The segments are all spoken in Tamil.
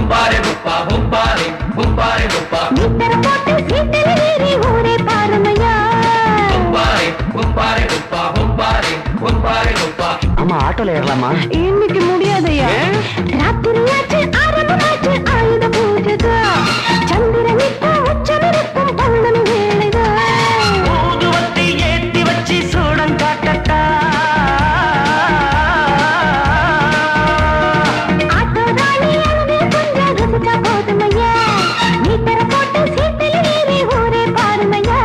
பும்பாரே புப்பா பும்பாரே பும்பாரே புப்பா மீட்டர் போட்டு சீட்டில் ஏறி ஊரே பாருமையா பும்பாரே பும்பாரே புப்பா பும்பாரே பும்பாரே புப்பா அம்மா ஆட்டோல ஏறலாமா? இன்னைக்கு முடியாதையா ராத்திரியாச்சு ஆரம்பமாச்சு ஆயுத பூஜைதா சந்திரனிக்கும் உச்சமிருக்கும் பௌர்ணமி வேளைதா ஊதுவத்தி ஏத்தி வச்சு சூடம் காட்டட்டா ஆட்டோ ராணி அங்கே கொஞ்சம் ருசிச்சா போதுமையா மீட்டர் போட்டு சீட்டில் ஏறி ஊரே பாருமையா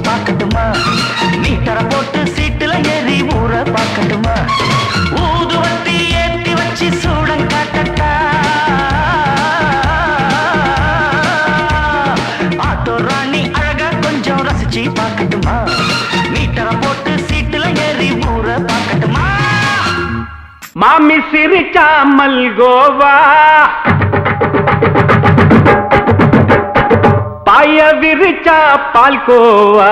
பார்க்கட்டுமா மீட்டர போட்டு சீட்டுல ஏறி ஊற பார்க்கட்டுமா ஊதுவத்தி ஏத்தி வச்சு சூடம் காட்டட்டா ஆட்டோ ராணி அழகா கொஞ்சம் ரசிச்சு பார்க்கட்டுமா மீட்டர போட்டு சீட்டுல ஏறி ஊற பார்க்கட்டுமா மாமி சிரிச்சா மல்கோவா பாய விரிச்சா பால்கோவா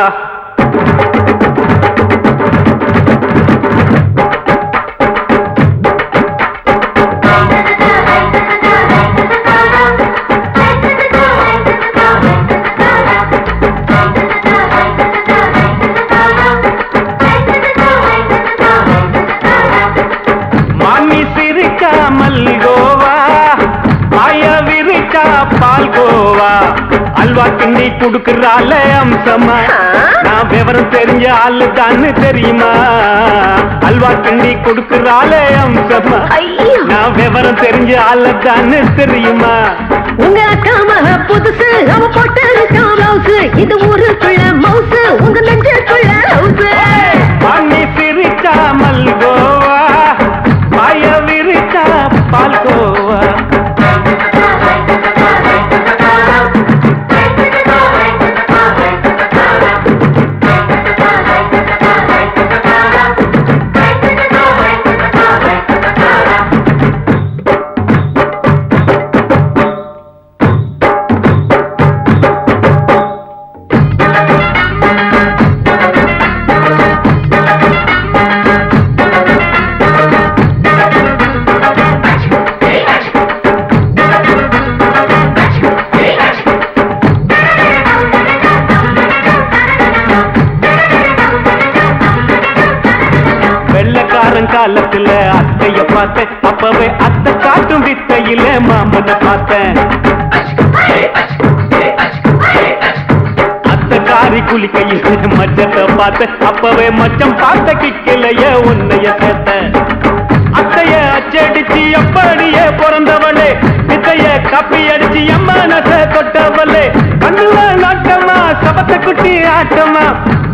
மாமி சிரிச்சா மல்கோவா பாய விரிச்சா பால்கோவா அல்வா கிண்டி குடுக்கறால அம்சமா நான் விவரம் தெரிஞ்ச ஆளு தான்னு தெரியுமா அல்வா கிண்டி குடுக்கறால அம்சமா நான் விவரம் தெரிஞ்ச ஆளு தான்னு தெரியுமா உங்க அக்கா மக புதுசு அவ போட்டு பிளவுஸ் இது ஊருக்குள்ள மவுசு உங்க நெஞ்சுக்குள்ள ஹவுஸ் பண்ணி சிரிச்சா மல்கோவா பாய விரிச்சா பால்கோவா காலத்துல அத்தைய பார்த்தேன், அப்பவே அத்தை காட்டும் வித்தையில மாமனை பார்த்தேன். அத்தை காரி குளிக்கையில மச்சத்தை பார்த்தேன், அப்பவே மச்சம் பார்த்த கிக்கலைய உன்னைய சேர்த்தேன். அத்தைய அச்சடிச்சு அப்படியே பிறந்தவளே, வித்தைய காப்பி அடிச்சு எம்மனச தொட்டவளே. கண்ணுல நாட்டமா சபத்த குட்டி ஆட்டமா,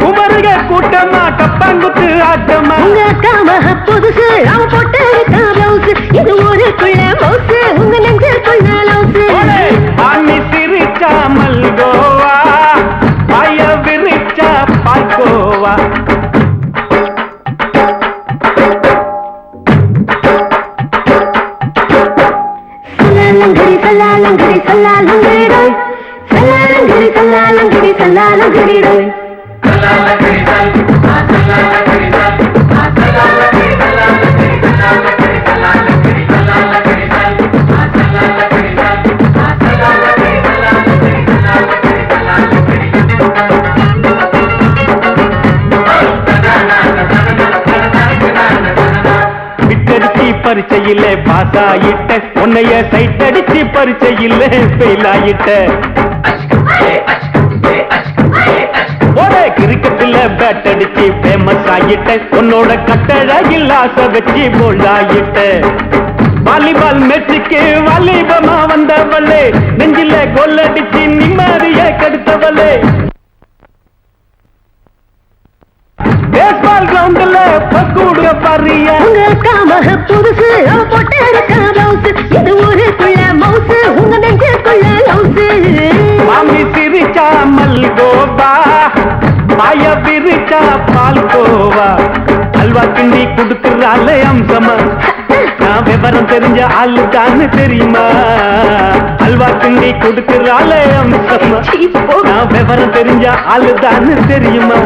உமருக கூட்டமா கப்பாங்குத்து ஆட்டமா. உங்க அக்கா மக புதுசு, அவ போட்டு பிளவுஸ், இது ஊருக்குள்ள மவுசு, உங்க நெஞ்சுக்குள்ள லவுசு. ஆணி சிரிச்சா மல்கோவா, பாய விரிச்சா பால்கோவா. சல்லாலங்கடி சல்லாலங்கடி ரோய், சல்லாலங்கடி சல்லாலங்கடி சல்லாலங்கடி ரோய். விட்டடிச்சு பரிச்சையில பாஸ் ஆயிட்ட, உன்னைய சைட் அடிச்சு பரிச்சையில ஃபெயில் ஆயிட்ட. ஒரே கிரிக்கெட்ல பேட் அடிச்சு ஃபேமஸ் ஆயிட்ட, உன்னோட கட்டழகில் ஆசை வச்சு போல்ட் ஆயிட்ட. வாலிபால் மேட்சுக்கு வாலிபமா வந்தவளே, நெஞ்சில கோல் அடிச்சு நிம்மதிய கெடுத்தவளே. பேஸ்பால் கிரவுண்ட்ல பக்கூடுக பாரியா. உங்க அக்கா மக புதுசு, அவ போட்டு பிளவுஸ், இது ஊருக்குள்ள மவுசு, உங்க நெஞ்சுக்குள்ள லவுசு. மாமி சிரிச்சா மல்கோவா, மாய விரிச்சா பால்கோவா. அல்வா கிண்டி குடுக்கறால அம்சமா, நான் விவரம் தெரிஞ்ச ஆளு தான் தெரியுமா. அல்வா கிண்டி குடுக்கறால அம்சமா, நான் விவரம் தெரிஞ்ச ஆளு தான் தெரியுமா.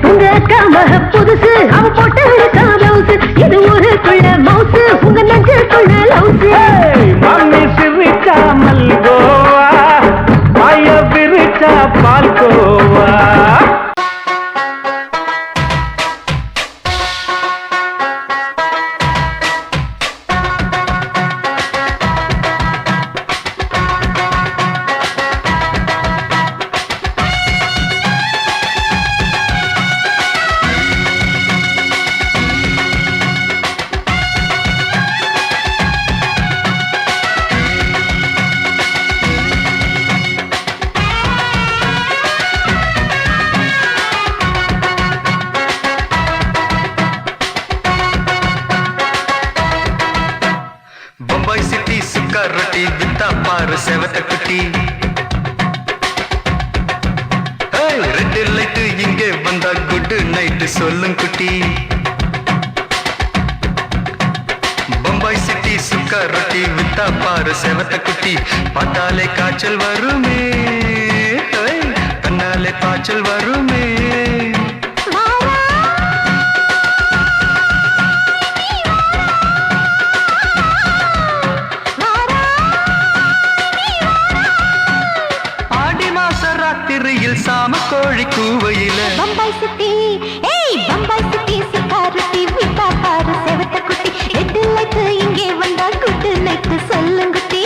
உங்க அக்கா மக புதுசு, அவ போட்டு பிளவுஸ், இது ஊருக்குள்ள மவுசு, உங்க நெஞ்சுக்குள்ள லவுசு. மாமி சிரிச்சா மல்கோவா, மாய விரிச்சா பால்கோவா. பம்பாய் சிட்டி சுக்கா ரொட்டி வித்தா பாரு செவத்த குட்டி. ரெட் லைட்டு இங்கே வந்தா குட் நைட்டு சொல்லும் குட்டி. பம்பாய் சிட்டி சுக்கா ரொட்டி வித்தா பாரு செவத்த குட்டி. பார்த்தாலே காய்ச்சல் வருமே, கண்ணாலே காய்ச்சல் வருமே. சாம கோழி கூவையில பம்பாய் சிட்டி, ஏய் பம்பாய் சிட்டி சிக்காரத்தி வித்தா பாரு செவத்த குட்டி. ரெட் லைட் இங்கே வந்தா குட் நைட் சொல்லுங்குட்டி.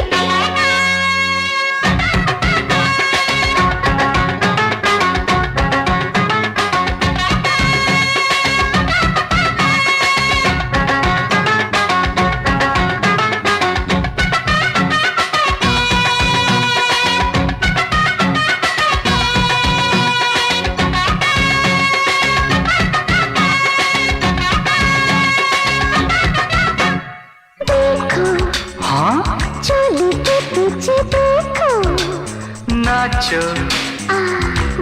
नाचो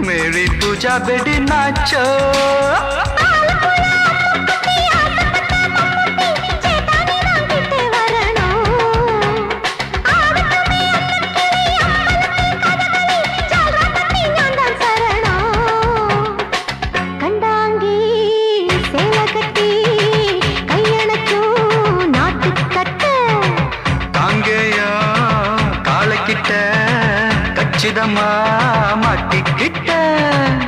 मेरी पूजा बेटी नाचो. மாட்டிக்கிட்ட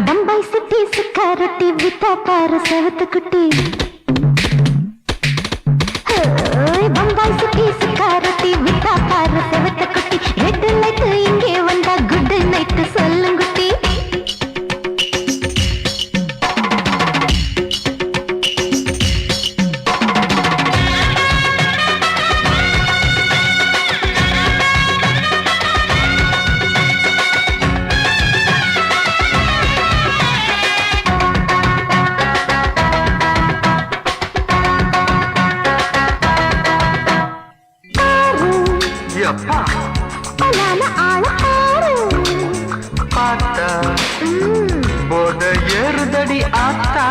பம்பாய் சிட்டி சிக்காரத்தி வித்தா பாரு செவத்து குட்டி. பம்பாய் சுத்தி சுக்காரத்தி வித்தா பாரு செவத்த குட்டி ரெட் லைட் இங்கே வந்தா குட் நைட் சொல்லுங்குட்டி எப்பா பலான ஆள ஆறு பார்த்தா போட ஏறுதடி ஆத்தா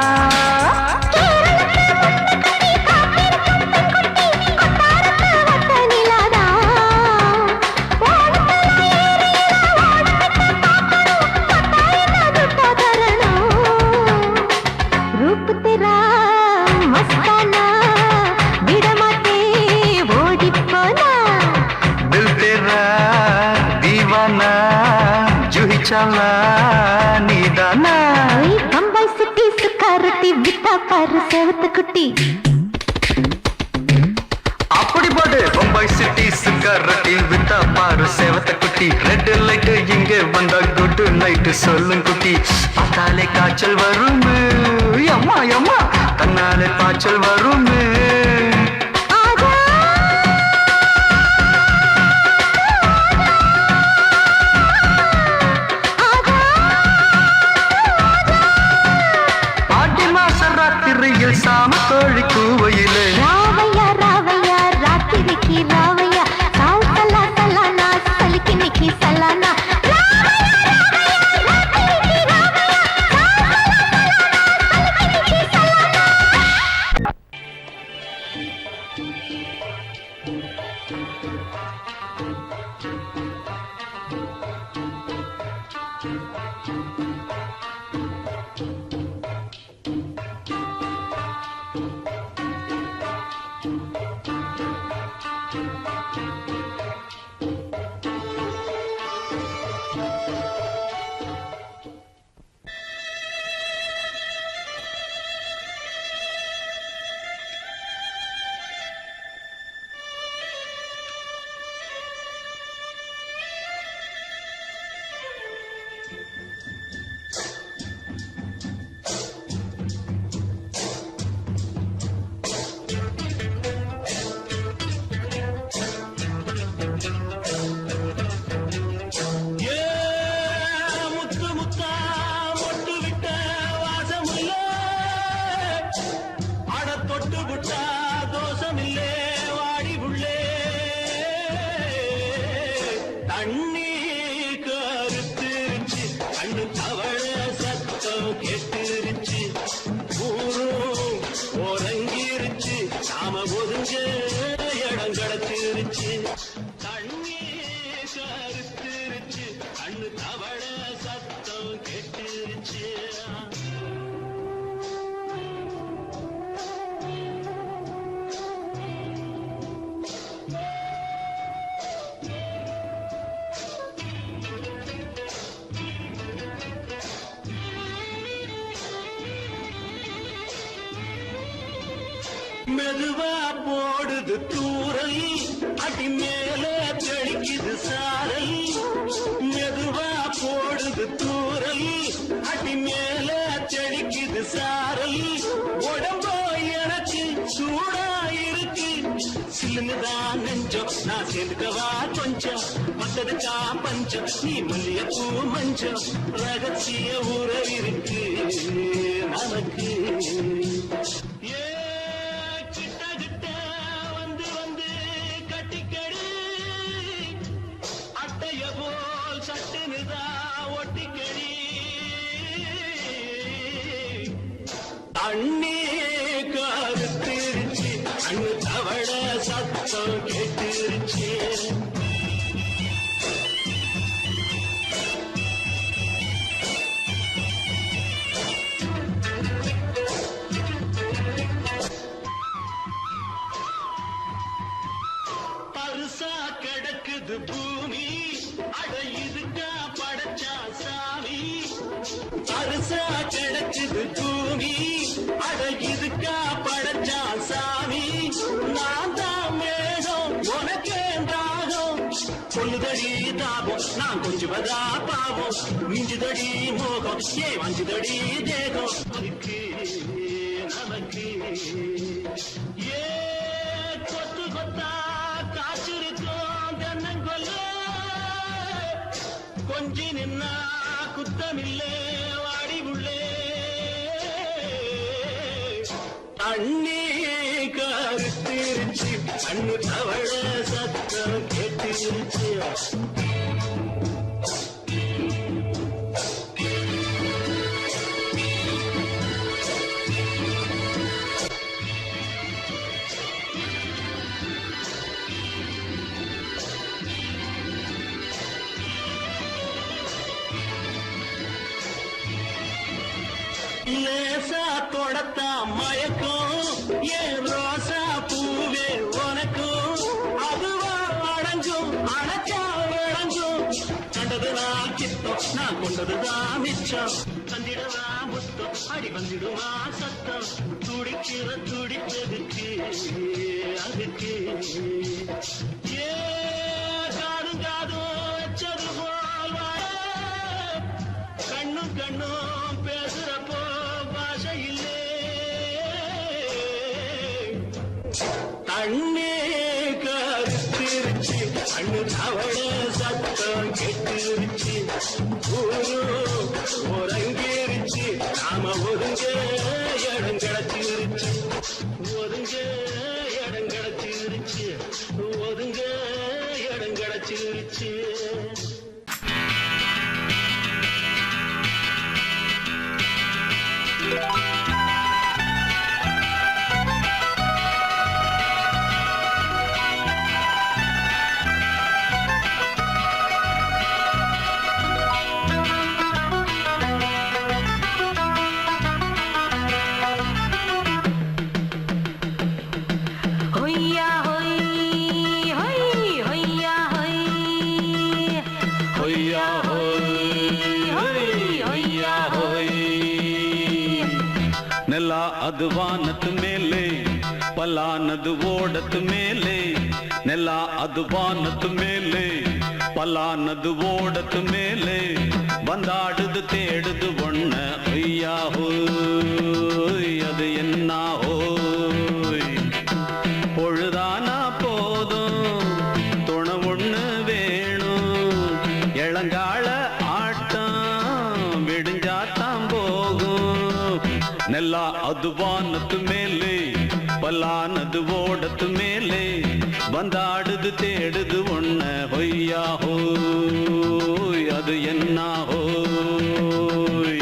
रूप तेरा मस्ताना विडमाते ओडी पोना दिल तेरा दीवाना जूही चाला नीदाना बम्बई सिटी सुखारती विता पर सेवत कुटी அப்படி போடு பம்பாய் சிட்டி சுக்காரட்டி வித்தா பாரு சேவத்த குட்டி ரெட் லைட் இங்க வந்தா குட் நைட் சொல்லும் குட்டி பார்த்தாலே காய்ச்சல் வருமே அம்மா அம்மா தன்னாலே பாய்ச்சல் வருமே ஆடி மாச ராத்திரியில் சாம கோழி கூவையிலே ராவையா ராவையா ராத்திரிக்கு ராவையா சால் சலா சலானா சலிக்கு நிக்கி சலானா மெதுவா போடுது தூரல் அடி மேலே தெளிக்குது சாரல் மெதுவா போடுது தூரல் அடி மேலே தெளிக்குது சாரல் உடம்போ எனக்கு சூடா இருக்கு சில்லுதான் நெஞ்சம் நான் சேர்ந்துக்கவா கொஞ்சம் மத்ததுக்கா பஞ்சம் நீ மல்லியப்பூ மஞ்சம் ரகசிய உறவிருக்கு நமக்கு அண்ணே கருத்திருச்சு அண்ணு தவள சத்தம் கேட்டுருச்சு கொஞ்சுவதா பாவம் மிஞ்சுதடி மோகம் ஏ வஞ்சுதடி தேகம் அதுக்கு நமக்கு ஏ கொத்து கொத்தா காற்றிருக்கும் தென்னங்கொல்ல கொஞ்சி நின்னா குத்தமில்லே வாடி உள்ளே அண்ணே கருத்திருச்சு கண்ணு தவழ சத்தம் கேட்டிருச்சு லேசா தொடத்தா மயக்கும் ஏன் ரோசா பூவே உனக்கும் அதுவா அடங்கும் அணைச்சா விளங்கும் கண்டதுதான் சித்தம் நான் கொண்டதுதான் மிச்சம் தந்திடவா முத்தம் அடி வந்திடுவா சத்தம் துடிக்கிற துடிப்பதுக்கு அதுக்கு ஏ காதும் காதும் வச்சது போல் வாழ கண்ணும் கண்ணும் பேசுறப்போ பாஷை இல்லே தண்ணே கருத்திருச்சு கண்ணு தவள சத்தம் கெட்டிருச்சு ஊரு ஒரங்கிருச்சு நாம ஒதுங்க இடம் கிடச்சிருச்சு ஒதுங்க இடம் கிடச்சிருச்சு ஒதுங்க இடம் கிடச்சிருச்சு ஹொய்யா ஹொய் ஹொய் ஹொய்யா ஹொய் ஹொய்யா ஹொய் ஹொய்யா ஹொய் ನೆಲ ಅದು ವಾನದ ಮೇಲೆ ಪಲಾನದು ಓಡದ ಮೇಲೆ ನೆಲ ಅದು ವಾನದ ಮೇಲೆ ಪಲಾನದು ಓಡದ ಮೇಲೆ ಬಂದಾಡುದು தேடுது ஒண்ண ஒய்யா ஹோய் அது என்ன ஹோய் பொழுதானா போதும் துணை ஒண்ணு வேணும் இளங்கால ஆட்டம் விடிஞ்சாத்தான் போகும் ನೆಲ ಅದು ವಾನದ ಮೇಲೆ ಪಲಾನದು ಓಡದ ಮೇಲೆ ಬಂದಾಡುದು தேடுது ஒண்ண ஒய்யா ஹோய் அது என்ன ஹோய்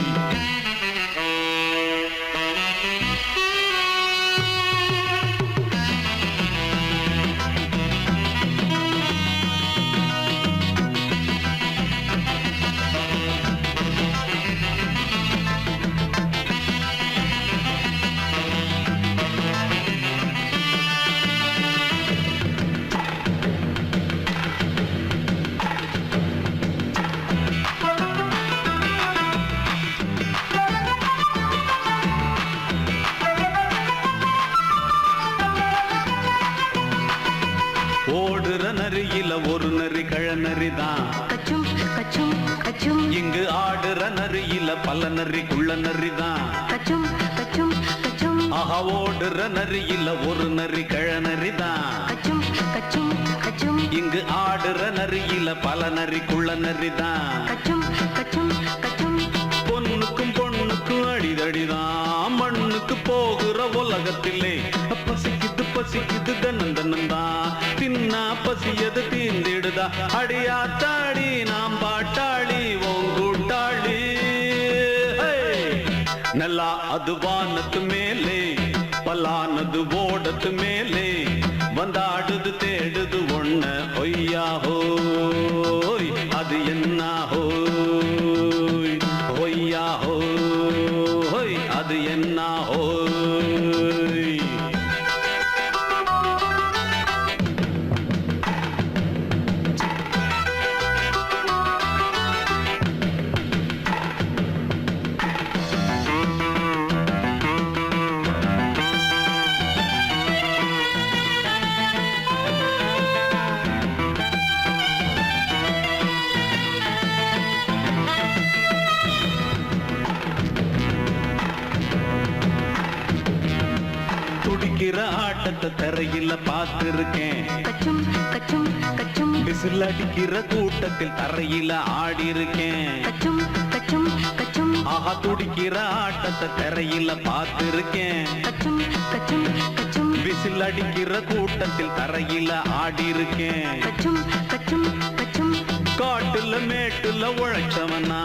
ஓடுற நரியில ஒரு நரி கழநரிதான் கச்சும் கச்சும் கச்சும் இங்கு ஆடுற நரியில பல நரி குள்ள நரிதான் கச்சும் கச்சும் கச்சும் ஆஹா ஓடுற நரியில ஒரு நரி கழநரிதான் கச்சும் கச்சும் கச்சும் இங்கு ஆடுற நரியில பல நரி குள்ள நரிதான் கச்சும் கச்சும் கச்சும் பொண்ணுக்கும் பொண்ணுக்கும் அடிதடிதான் மண்ணுக்கு போகிற உலகத்திலே பசிக்குது பசிக்குது தன்னந்தனந்தான் தின்னா பசியது தீந்திடுதா அடியாத்தாடி நாம் பாட்டாளி ஓங்கூட்டாளி ನೆಲ ಅದು ವಾನದ ಮೇಲೆ ಪಲಾನದು ಓಡದ ಮೇಲೆ ಬಂದಾಡುದು தேடுது ஒண்ண ஒய்யா ஹோய் அது என்ன ஹோய் ஒய்யா ஹோய் அது என்ன ஹோய் துடிக்கிற ஆட்டத்தை தரையில பார்த்திருக்கேன். கச்சும் கச்சும் கச்சும் விசில் அடிக்கிற கூட்டத்தில் தரையில ஆடி இருக்கேன். கச்சும் கச்சும் கச்சும் ஆஹா துடிக்கிற ஆட்டத்தை தரையில பார்த்திருக்கேன். கச்சும் கச்சும் கச்சும் விசில் அடிக்கிற கூட்டத்தில் தரையில ஆடி இருக்கேன். கச்சும் கச்சும் கச்சும் காட்டுல மேட்டுல உழைச்சவனா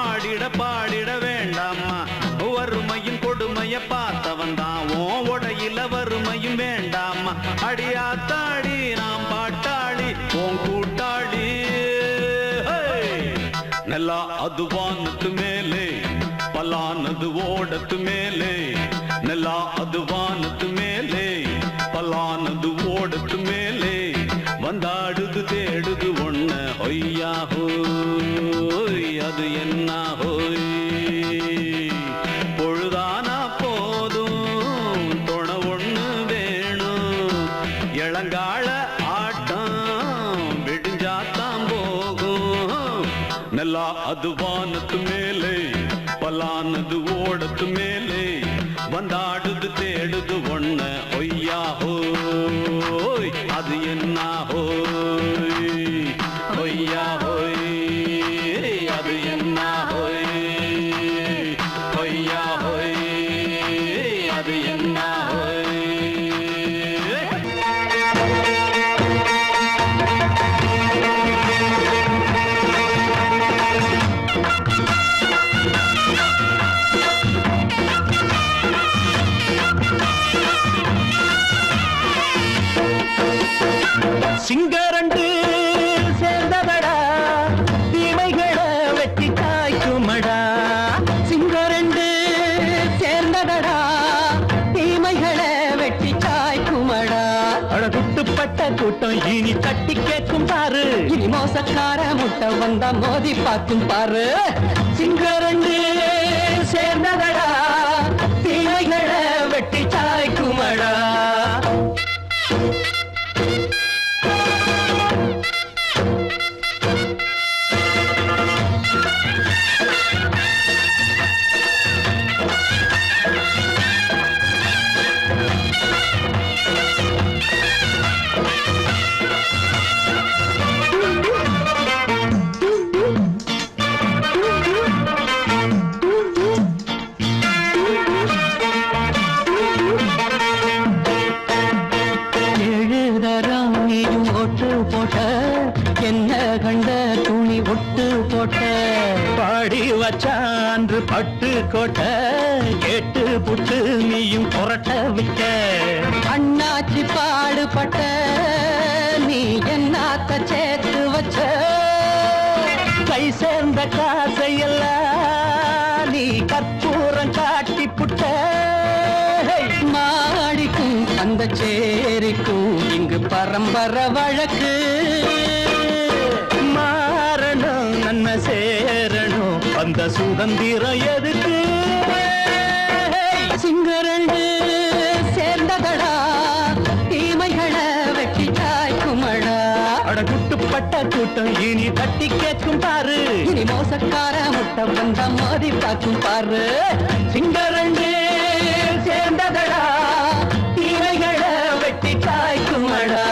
ஆடிட பாடிட வேண்டாமா. வறுமையும் கொடுமைய பார்த்தவன் தான் ஓ உடையில வறுமையும் வேண்டாமா. அடியாத்தாடி நாம் பாட்டாளி ஓன் கூட்டாளி. நல்லா அது வானத்து மேலே பலானது ஓடத்து மேலே. நல்லா அது வானத்து மேலே பலானது ஓடத்து மேலே. வந்தாடுது தேடுது ஒண்ண ஒய்யா ஹோய் அது என்ன ஹோய். பொழுதானா போதும் துணை ஒண்ணு வேணும். இளங்கால ஆட்டம் விடிஞ்சாத்தான் போகும். நல்லா அது வானத்து மேலே பலானது ஓடத்து மேலே. வந்தாடுது தேடுது ஒண்ண ஒய்யா ஹோய் அது என்ன ஹோய். ஒய்யா ஹோய் அது என்ன ஹோய். ஒய்யா ஹோய் அது என்ன ஹோய். சிங்கரண்டு சேர்ந்ததடா தீமைகளை வெட்டி காய்க்குமடா. சிங்கரண்டு சேர்ந்ததடா தீமைகளை வெட்டி காய்க்குமடா. அழகுட்டுப்பட்ட கூட்டம் இனி தட்டி கேட்கும் பாரு. இனி மோசக்கார முட்டை வந்தா மோதி பார்க்கும் பாரு. சிங்கரண்டு சேர்ந்ததடா தீமைகளை வெட்டி காய்க்குமடா. என்ன கண்ட துணி ஒட்டு போட்ட பாடி வச்சான்று பட்டு கோட்ட கேட்டு புட்டு நீயும் புரட்ட விட்ட. அண்ணாச்சி பாடுபட்ட நீ என்னாத்த சேர்த்து வச்ச. கை சேர்ந்த காசையெல்லாம் நீ கற்பூரம் காட்டி புட்ட. மாடிக்கும் அந்த சேரிக்கும் இங்கு பரம்பரை வழக்கு. மாறணும் நன்மை சேரணும் அந்த சுதந்திரம் எதுக்கு. சிங்கரண்டு சேர்ந்ததடா தீமைகளை வெட்டி காய்க்குமடா. அடகுட்டுப்பட்ட கூட்டம் இனி தட்டி கேட்கும் பாரு. இனி மோசக்கார முட்டை வந்த மோதி பார்க்கும் பாரு. சிங்கரண்டு சேர்ந்ததடா தீமைகளை வெட்டி காய்க்குமடா.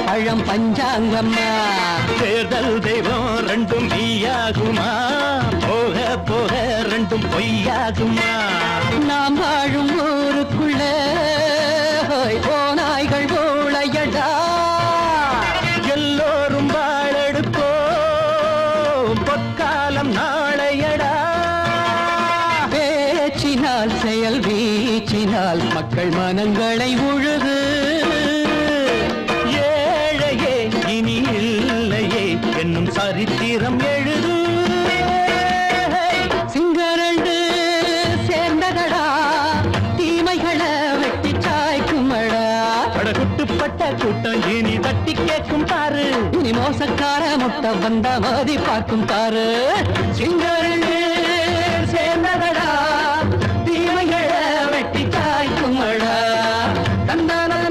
பழம் பஞ்சாங்கம்மா. தேர்தல் தெய்வம் ரெண்டும் மெய்யாகுமா போக போக ரெண்டும் பொய்யாகுமா. நாம் வாழும் ஊருக்குள்ள போனாய்கள் ஊழையடா. எல்லோரும் வாழெடுப்போ பொற்காலம் நாளையடா. பேச்சினால் செயல் வீச்சினால் மக்கள் மனங்களை உழுது. இனி இல்லையே என்னும் சரித்திரம் எழுது. சிங்கரண்டு சேர்ந்ததடா மோசக்கார முட்டை வந்த மோதி பார்க்கும் பாரு சிங்கரண்டு சேர்ந்ததடா தீமைகளை வெட்டி காய்க்குமடா தந்தானா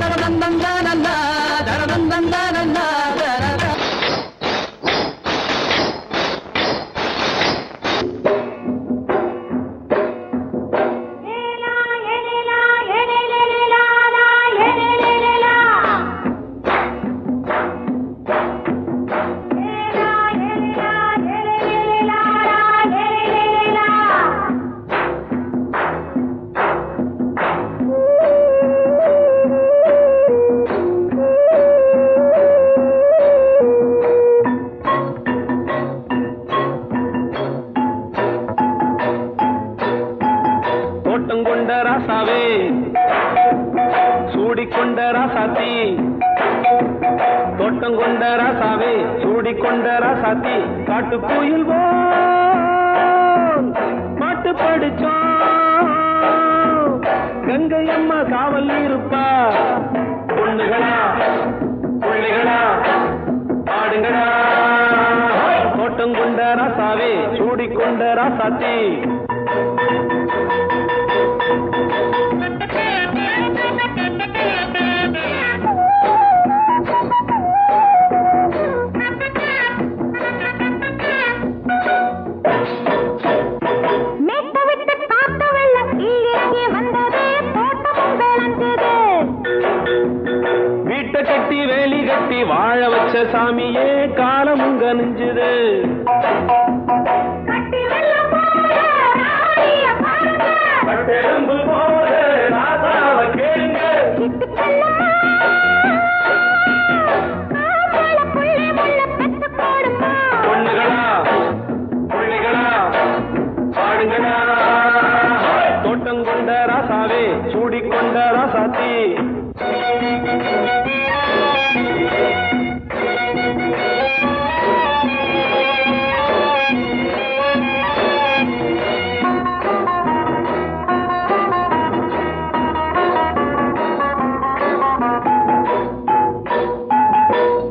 தரதந்தந்தானா தரதந்தந்தானா தரதா தோட்டம் கொண்ட ராசாவே சூடிக்கொண்ட ராசாத்தி தோட்டம் கொண்ட ராசாவே சூடிக்கொண்ட ராசாத்தி காட்டு கோயில் பாட்டு படிச்சோம் கங்கை அம்மா காவல் இருப்பா பொண்ணுகளா பிள்ளைகளா ஆடுங்களா தோட்டம் கொண்ட ராசாவே சூடிக்கொண்ட ராசாத்தி வீட்டை கட்டி வேலி கட்டி வாழ வச்ச சாமியே காலமும் கனிஞ்சுது பொண்ணுகளா பிள்ளைகளா ஆடுங்களா தோட்டம் கொண்ட ராசாவே சூடிக்கொண்ட ராசாத்தி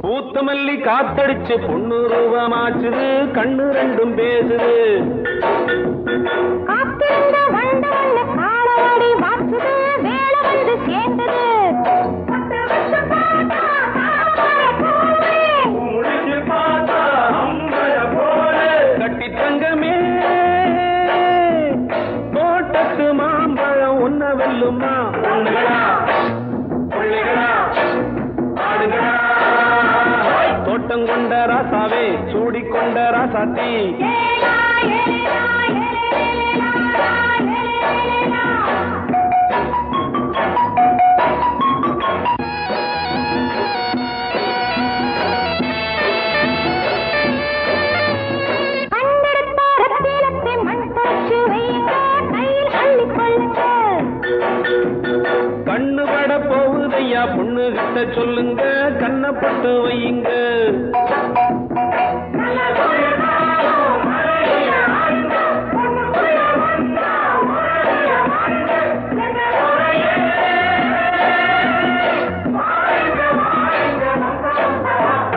பூத்தமல்லி காத்தடிச்சு பொண்ணு ரூபமாச்சுது கண்ணு ரெண்டும் பேசுது கட்டி தங்கமே தோட்டத்து மாம்பழம் உன்ன வெல்லுமா பொண்ணுகளா பிள்ளைகளா ஆடுகளா தோட்டம் கொண்ட ராசாவே சூடிக்கொண்ட ராசாத்தி கண்ணு பட போகுதையா பொண்ணு கிட்ட சொல்லுங்க கண்ணப்பட்டு வையுங்க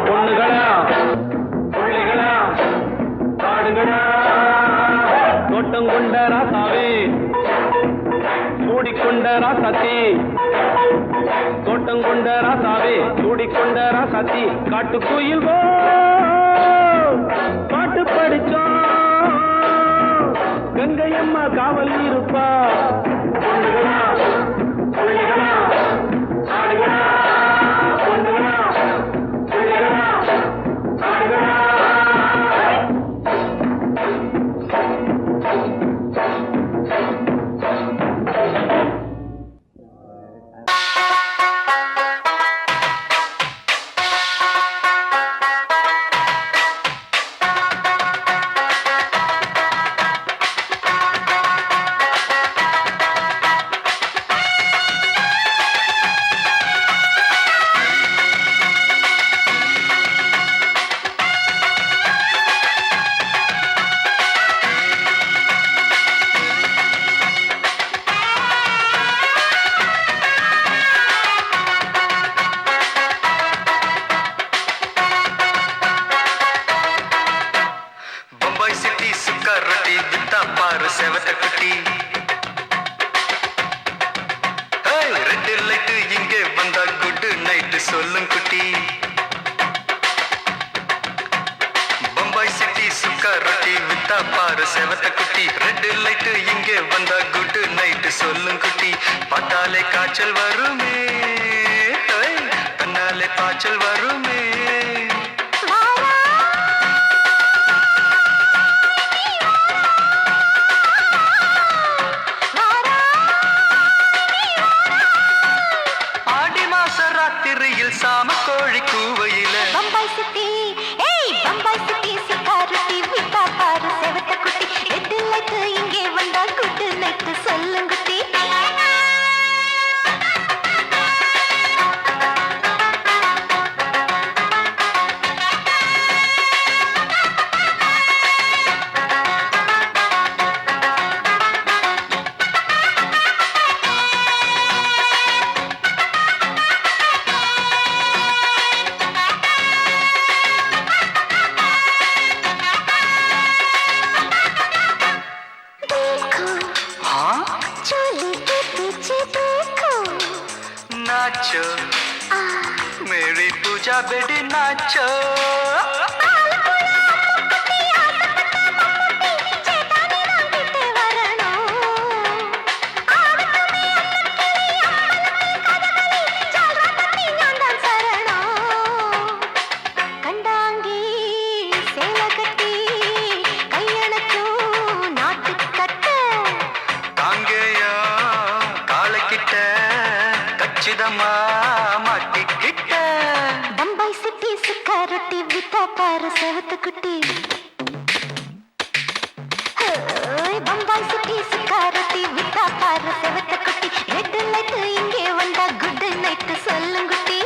பொண்ணுகளா பிள்ளைகளா ஆடுகளா தோட்டம் கொண்ட ராசாவே சூடிக்கொண்ட ராசாத்தி தோட்டம் கொண்ட ராசாவே சூடிக்கொண்ட ராசாத்தி காட்டு கோயில் பாட்டு படிச்சோம் கங்கை அம்மா காவல் இருப்பா பொண்ணுகளா பிள்ளைகளா ஆடுகளா பொண்ணுகளா பிள்ளைகளா ஆடுகளா சொல்லும் குட்டி பம்பாய் சிட்டி சுக்கர் ரொட்டி வித்தா பாரு செவத்த குட்டி ரெட் லைட் இங்கே வந்தா குட் நைட் சொல்லும் குட்டி பார்த்தாலே காய்ச்சல் வருமே கண்ணாலே காய்ச்சல் வருமே ஆடி மாச ராத்திரியில் சாம கோழி கூவையில பம்பாய் சிட்டி ஏய் பம்பாய் சிட்டி சிக்காரத்தி வித்தா பாரு செவத்த குட்டி ரெட் லைட் இங்கே வந்தா குட் நைட் சொல்லுங்குட்டி नाचो मेरी पूजा बेटी नाचो மாட்டிக்கிட்ட பம்பாய் சிட்டி சுக்காரொட்டி வித்தா பாரு செவத்த குட்டி பம்பாய் சிட்டி சுக்காரொட்டி வித்தா பாரு செவத்த குட்டி ரெட் லைட் இங்கே வந்தா குட் நைட் சொல்லுங்குட்டி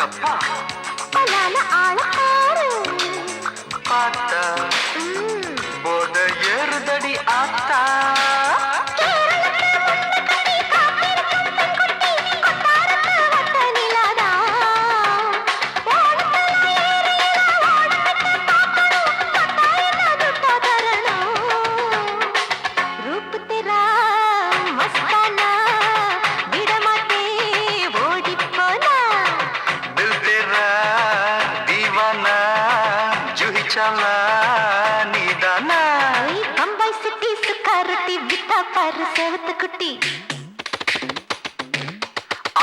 அப்பா பலான ஆள பாரு பார்த்தா போட ஏறுதடி ஆத்தா பம்பாய் சிட்டி சுக்காரொட்டி வித்தா பாரு செவத்த குட்டி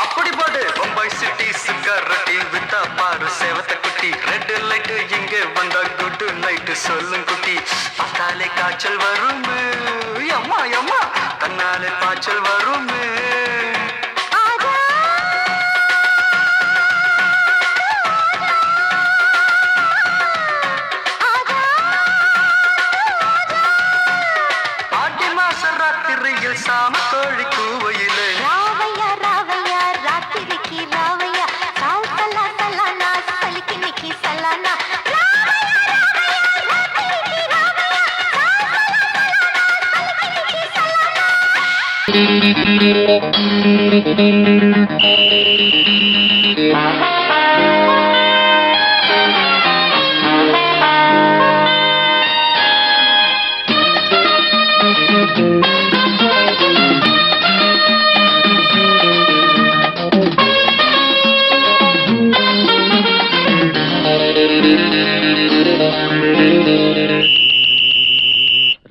அப்படி போடு பம்பாய் சிட்டி சுக்கர் ரொட்டி வித்தா பாரு செவத்த குட்டி ரெட் லைட் இங்கே வந்தா குட் நைட் சொல்லும் குட்டி பார்த்தாலே காய்ச்சல் வருமே அம்மா அம்மா கண்ணாலே காய்ச்சல் வருமே ராத்திரியில் சாம கோழி கூவையிலே ராவையா ராவையா ராத்திரிக்கு ராவையா சால் சலா சலானா சலிக்கு நிக்கி சலானா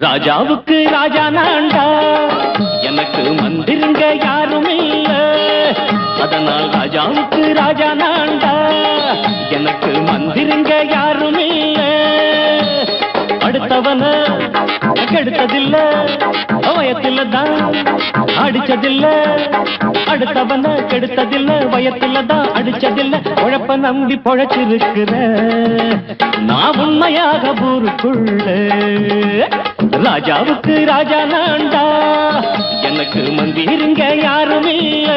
ராஜாவுக்கு ராஜா நான்டா எனக்கு மந்திருங்க யாரும் இல்ல அதனால் ராஜாவுக்கு ராஜா நான்டா எனக்கு மந்திருங்க யாரும் இல்ல அடுத்தவன கெடுத்ததில்ல வயத்துல தான் அடிச்சதில்ல அடுத்தவன கெடுத்ததில்ல வயத்துல தான் அடிச்சதில்ல உழப்ப நம்பி பொழைச்சிருக்கிற நான் உண்மையாக ஊருக்குள்ள ராஜாவுக்கு ராஜா நான்டா எனக்கு மந்திருங்க யாரும் இல்ல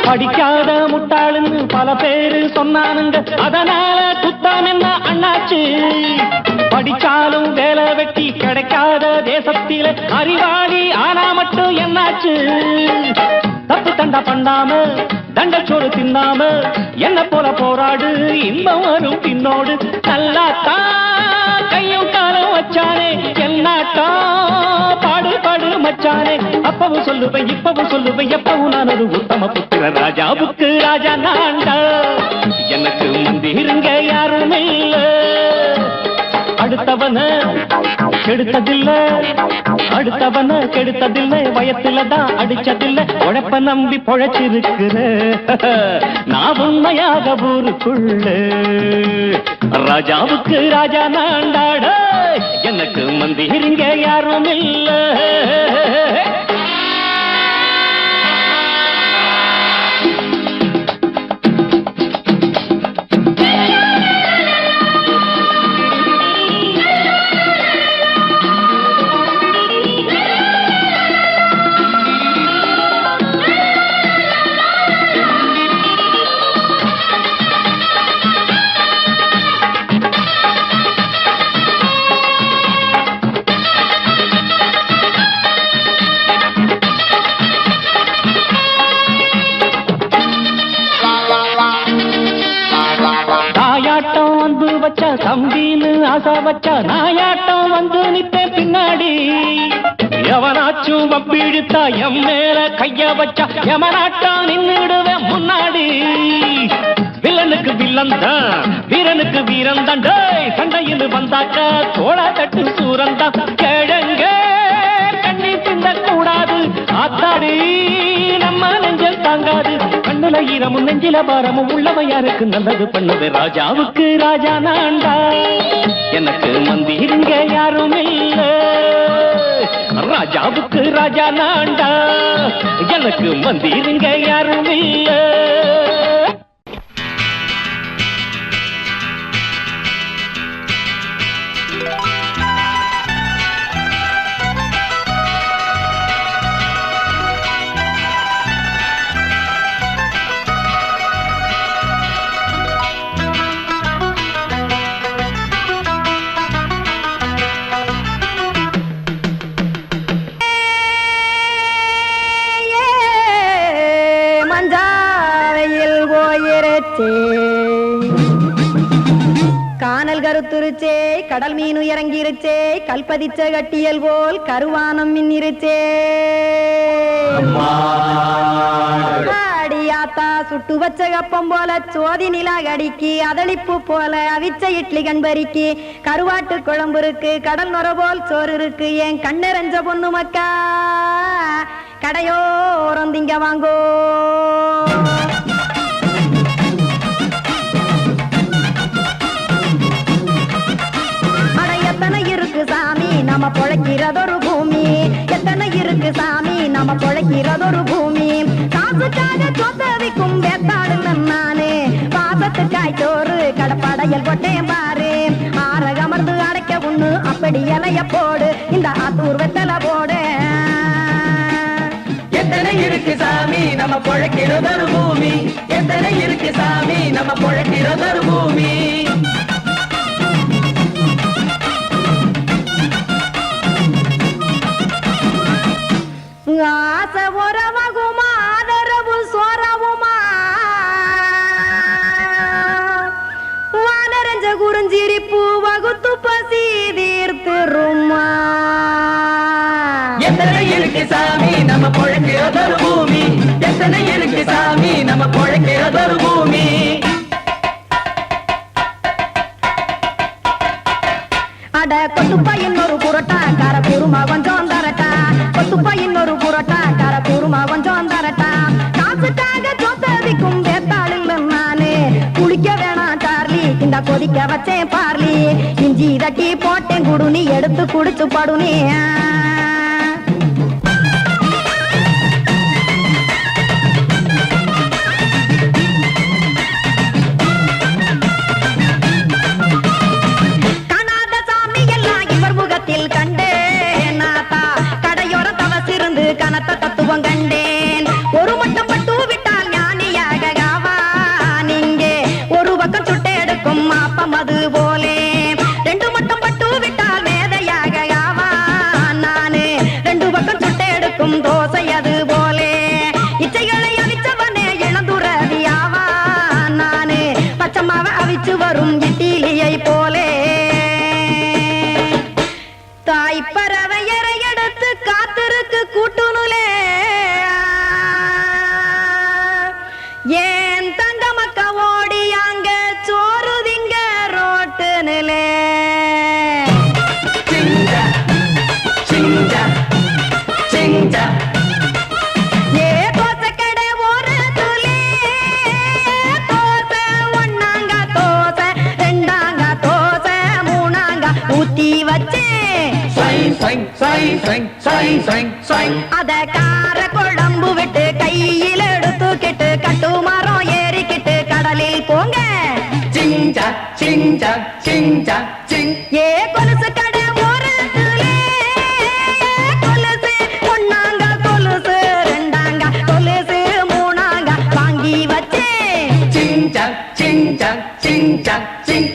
படிக்காத முட்டாளுன்னு பல பேரு சொன்னானுங்க, அதனால குத்தம் என்ன அண்ணாச்சு? படிச்சாலும் வேலை வெட்டி கிடைக்காத தேசத்தில அறிவாளி ஆனா மட்டும் என்னாச்சு? தப்பு தண்டா பண்ணாம தண்டச்சோறு தின்னாம என்ன போல போராடு, இன்பம் வரும் பின்னோடு. நல்லாத்தான் கையும் காலம் வச்சானே, என்னாட்டா பாடு பாடு மச்சானே. அப்பவும் சொல்லுவேன் இப்பவும் சொல்லுவேன், எப்பவும் நான் ஒரு உத்தம புத்திர. ராஜாவுக்கு ராஜா நான்டா, எனக்கு மந்திருங்க யாரும் இல்ல. அடுத்தவன கெடுத்ததில்ல, அடுத்தவன கெடுத்ததில்ல, வயத்துலதான் அடிச்சதில்ல. உழைப்ப நம்பி பொழைச்சிருக்கிற நான் உண்மையாக ஊருக்குள்ள. ராஜாவுக்கு ராஜா நாண்டாட, எனக்கு மந்திரிங்க யாரும் இல்ல. தம்பின்னு ஆசா வச்சா நாயாட்டம் வந்து நிப்பேன் பின்னாடி. எவனாச்சும் வப்பிழுத்தா எம் மேல கைய வச்சா எவனாட்டம் நின்னுடுவேன் முன்னாடி. வில்லனுக்கு வில்லன் தான், வீரனுக்கு வீரன் தான். சண்டையில் வந்தாக்க தோள தட்டு சூரன் தான். கிழங்க கண்ணி பிந்த கூடாது, ஆத்தாடி நம்ம நெஞ்சல் தாங்காது. கண்ணுல ஈரமும் நெஞ்சில பாரமும் உள்ளவன் யாருக்கு நல்லது பண்ணுது. ராஜாவுக்கு ராஜா நான்டா, எனக்கு மந்திருங்க யாரும் இல்ல. ராஜாவுக்கு ராஜா நான்டா, எனக்கு மந்திருங்க யாரும் இல்ல. கானல் கருத்துருச்சே, கடல் மீன் இறங்கிருச்சே, கல்பதிச்ச கட்டியல் போல் கருவானம் மின்னிருச்சே. ஆடியாத்தா சுட்டு வச்ச கப்பம் போல சோதி நிலா கடிக்கு, அதளிப்பு போல அவிச்ச இட்லி கண்பறிக்கு, கருவாட்டு குழம்பு இருக்கு, கடல் நுர போல் சோறு இருக்கு. என் கண்ணெரஞ்ச பொண்ணு மக்கா கடையோரம் திங்க வாங்கோ. எத்தனை இருக்கு சாமி நம்ம பொழைக்கிறதொரு பூமி, எத்தனை இருக்கு சாமி நம்ம பொழைக்கிறதொரு பூமி. காசுக்காக சொத்தவிக்கும் வேத்தாடுங்க நானே, பாசத்துக்காய் சோறு கடப்படையல் போட்டேன் பாரு. ஆரகமர்ந்து அடைக்க ஒண்ணு அப்படி இலைய போடு, இந்த ஆத்தூர் வெத்தலை போடு. எத்தனை இருக்கு சாமி நம்ம பொழைக்கிறதொரு பூமி, எத்தனை இருக்கு சாமி நம்ம பொழைக்கிறதொரு பூமி. ஆசை உறவகுமா ஆதரவு சோரவுமா, வானரஞ்ச குறிஞ்சிரிப்பு வகுத்து பசி தீர்த்துருமா. எத்தனை இருக்கு சாமி நம்ம பொழைக்கிறதொரு பூமி, எத்தனை இருக்கு சாமி நம்ம பொழைக்கிறதொரு பூமி. அட கொத்துப்பா இன்னொரு புரோட்டா கார குருமா கொஞ்சம் தரட்டா, கொத்துப்பா இன்னொரு புரோட்டா கார குருமா கொஞ்சம் தரட்டா. காசுக்காக சொத்ததிக்கும் வேத்தாளுங்க நானு, குளிக்க வேணாம் சார்லி இந்த கொதிக்க வச்சேன் பார்லி. இஞ்சி தட்டி போட்டேன் குடுனி, எடுத்து குடிச்சு படுனி. கண்டேன் ஒரு மட்டும் பட்டு விட்டால் ஞானே இருக்கும் மாப்பம் அது போலே ரெண்டு மட்டும் பட்டு விட்டால் மேதையாக ஆவான் நானு ரெண்டு பக்கம் சுட்டு எடுக்கும் தோசை அது போலே இச்சைகளை அவிச்சவனே இளந்துறவி ஆவான் நானு பச்சமாவ அவிச்சு வரும் இட்டிலியை போலே தாய் பறவையரை எடுத்து காத்திருக்கு கூட்டுனுலே ஏன் தங்க மக்க ஓடி அங்க சோறுதிங்க ரோட்டு நிலே சிங்கா சிங்கா சிங்கா ஏ தோசை கடை ஒரு துளி தோசை ஒன்னாங்க தோசை ரெண்டாங்க தோசை மூணாங்க ஊத்தி வச்சே சை சை சை சை சை சை சை அத கார குழம்பு விட்டு கையில் எடுத்துக்கிட்டு கட்டு மரம் ஏறிக்கிட்டு கடலில் போங்க சிங்கா சிங்கா சிங்கா சிங் ஏ கொலுசு கடை ஒரு துளி கொலுசு ஒன்னாங்க கொலுசு ரெண்டாங்க கொலுசு மூணாங்க வாங்கி வச்சே சிங்கா சிங்கா சிங்கா சிங்